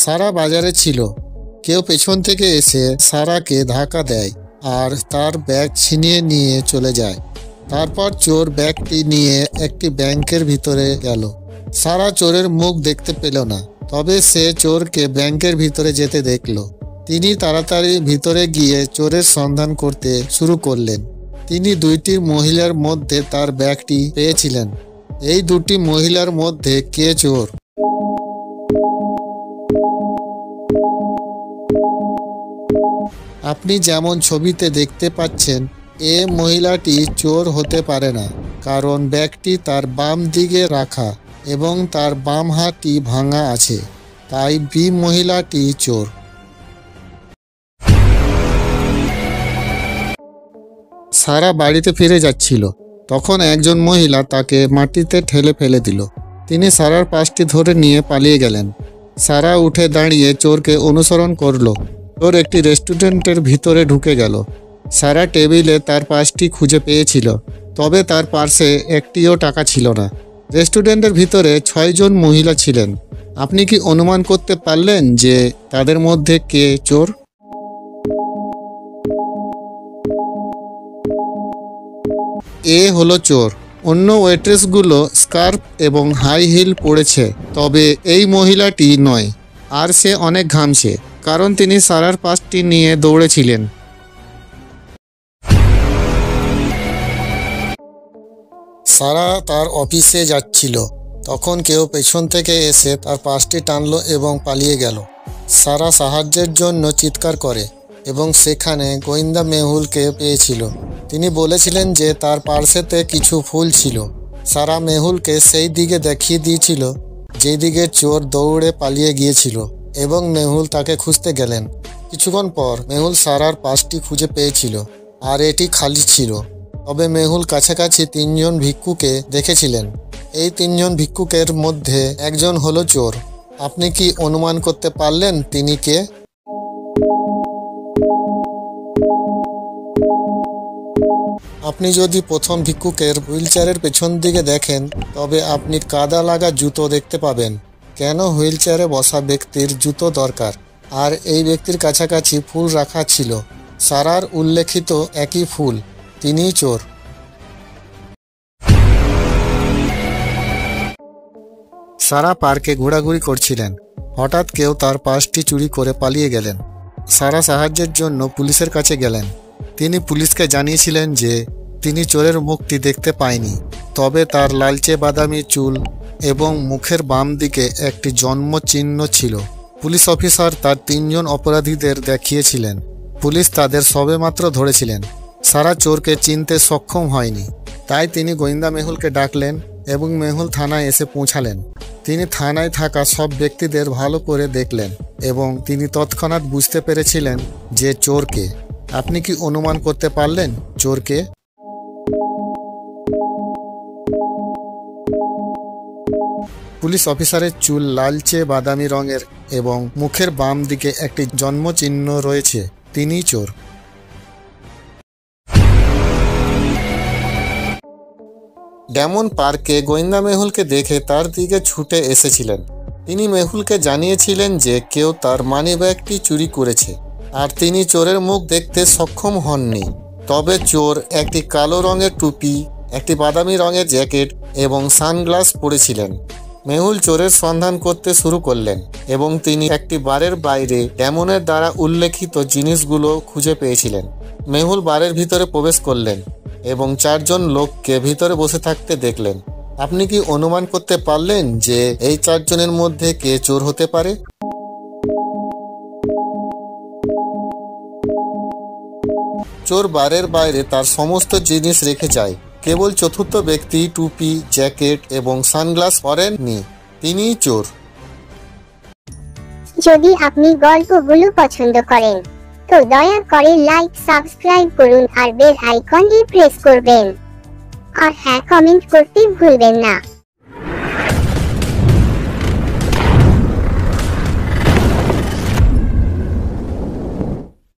সারা বাজারে ছিল। কেউ পেছন থেকে এসে সারাকে ধাক্কা দেয় আর তার ব্যাগ ছিনিয়ে নিয়ে চলে যায়। তারপর চোর ব্যাগটি নিয়ে একটি ব্যাংকের ভিতরে গেল। সারা চোরের মুখ দেখতে পেল না, তবে সে চোরকে ব্যাংকের ভিতরে যেতে দেখল। তিনি তাড়াতাড়ি ভিতরে গিয়ে চোরের সন্ধান করতে শুরু করলেন। তিনি দুইটি মহিলার মধ্যে তার ব্যাগটি পেয়েছিলেন। এই দুটি মহিলার মধ্যে কে চোর? আপনি যেমন ছবিতে দেখতে পাচ্ছেন, এ মহিলাটি চোর হতে পারে না, কারণ ব্যাগটি তার বাম দিকে রাখা এবং তার বাম হাতটি ভাঙা আছে। তাই বি মহিলাটি চোর। সারা বাড়িতে ফিরে যাচ্ছিল, তখন একজন মহিলা তাকে মাটিতে ঠেলে ফেলে দিল। তিনি সারার পাশটি ধরে নিয়ে পালিয়ে গেলেন। সারা উঠে দাঁড়িয়ে চোরকে অনুসরণ করল। চোর একটি রেস্টুরেন্টের ভিতরে ঢুকে গেল। সারা টেবিলে তার পার্সটি খুঁজে পেয়েছিল, তবে তার পার্সে একটিও টাকা ছিল না। রেস্টুরেন্টের ভিতরে 6 জন মহিলা ছিলেন। আপনি কি অনুমান করতে পারলেন যে তাদের মধ্যে কে চোর? এ হলো চোর। অন্য ওয়েট্রেসগুলো স্কার্ফ এবং হাই হিল পরেছে, তবে এই মহিলাটি নয়। আর সে অনেক ঘামছে, কারণ তিনি সারার পার্সটি নিয়ে দৌড়েছিলেন। সারা তার অফিসে যাচ্ছিল, তখন কেউ পেছন থেকে এসে তার পার্সটি টানলো এবং পালিয়ে গেল। সারা সাহায্যের জন্য চিৎকার করে এবং সেখানে গোয়েন্দা মেহুলকে পেয়েছিল। তিনি বলেছিলেন যে তার পার্সেতে কিছু ফুল ছিল। সারা মেহুলকে সেই দিকে দেখিয়ে দিয়েছিল যেদিকে চোর দৌড়ে পালিয়ে গিয়েছিল এবং মেহুল তাকে খুঁজতে গেলেন। কিছুক্ষণ পর মেহুল সারার পার্সটি খুঁজে পেয়েছিল আর এটি খালি ছিল। তবে মেহুল কাছাকাছি 3 জন ভিক্ষুকে দেখেছিলেন। এই 3 জন ভিক্ষুকের মধ্যে একজন হলো চোর। আপনি কি অনুমান করতে পারলেন তিনি কে? আপনি যদি প্রথম ভিক্ষুকের হুইলচেয়ারের পেছন দিকে দেখেন, তবে আপনি কাদা লাগা জুতো দেখতে পাবেন। কেন হুইলচেয়ারে বসা ব্যক্তির জুতো দরকার? আর এই ব্যক্তির কাছাকাছি ফুল রাখা ছিল। সারার উল্লেখিত একই ফুল। তিনিই চোর। সারা পার্কে ঘোরাঘুরি করছিলেন। হঠাৎ কেউ তার পার্সটি চুরি করে পালিয়ে গেলেন। সারা সাহায্যের জন্য পুলিশের কাছে গেলেন। তিনি পুলিশকে জানিয়েছিলেন যে তিনি চোরের মুখটি দেখতে পায়নি, তবে তার লালচে বাদামি চুল এবং মুখের বাম দিকে একটি জন্ম চিহ্ন ছিল। পুলিশ অফিসার তার 3 জন অপরাধীদের দেখিয়েছিলেন। পুলিশ তাদের সবেমাত্র ধরেছিলেন। সারা চোরকে চিনতে সক্ষম হয়নি, তাই তিনি গোয়েন্দা মেহুলকে ডাকলেন এবং মেহুল থানায় এসে পৌঁছালেন। তিনি থানায় থাকা সব ব্যক্তিদের ভালো করে দেখলেন এবং তিনি তৎক্ষণাৎ বুঝতে পেরেছিলেন যে চোরকে। আপনি কি অনুমান করতে পারলেন চোরকে? পুলিশ অফিসারের চুল লালচে বাদামি রঙের এবং মুখের বাম দিকে একটি জন্ম চিহ্ন রয়েছে। তিনিই চোর। ডেমন পার্কে গোয়েন্দা মেহুলকে দেখে তার দিকে ছুটে এসেছিলেন। তিনি মেহুলকে জানিয়েছিলেন যে কেউ তার মানিব্যাগটি চুরি করেছে, আর তিনি চোরের মুখ দেখতে সক্ষম হননি। তবে চোর একটি কালো রঙের টুপি, একটি বাদামি রঙের জ্যাকেট এবং সানগ্লাস পরেছিলেন। মেহুল চোরের সন্ধান করতে শুরু করলেন এবং তিনি একটি বারের বাইরে ডেমনের দ্বারা উল্লেখিত জিনিসগুলো খুঁজে পেয়েছিলেন। মেহুল বারের ভিতরে প্রবেশ করলেন এবং 4 জন লোককে ভিতরে বসে থাকতে দেখলেন। আপনি কি অনুমান করতে পারলেন যে এই 4 জনের মধ্যে কে চোর হতে পারে? চোর বারের বাইরে তার সমস্ত জিনিস রেখে যায়। কেবল চতুর্থ ব্যক্তি টুপি, জ্যাকেট এবং সানগ্লাস পরেননি। তিনিই চোর। যদি আপনি গল্পগুলো পছন্দ করেন, তো দয়া করে লাইক, সাবস্ক্রাইব করুন আর বেল আইকনটি প্রেস করবেন। আর হ্যাঁ, কমেন্ট করতে ভুলবেন না।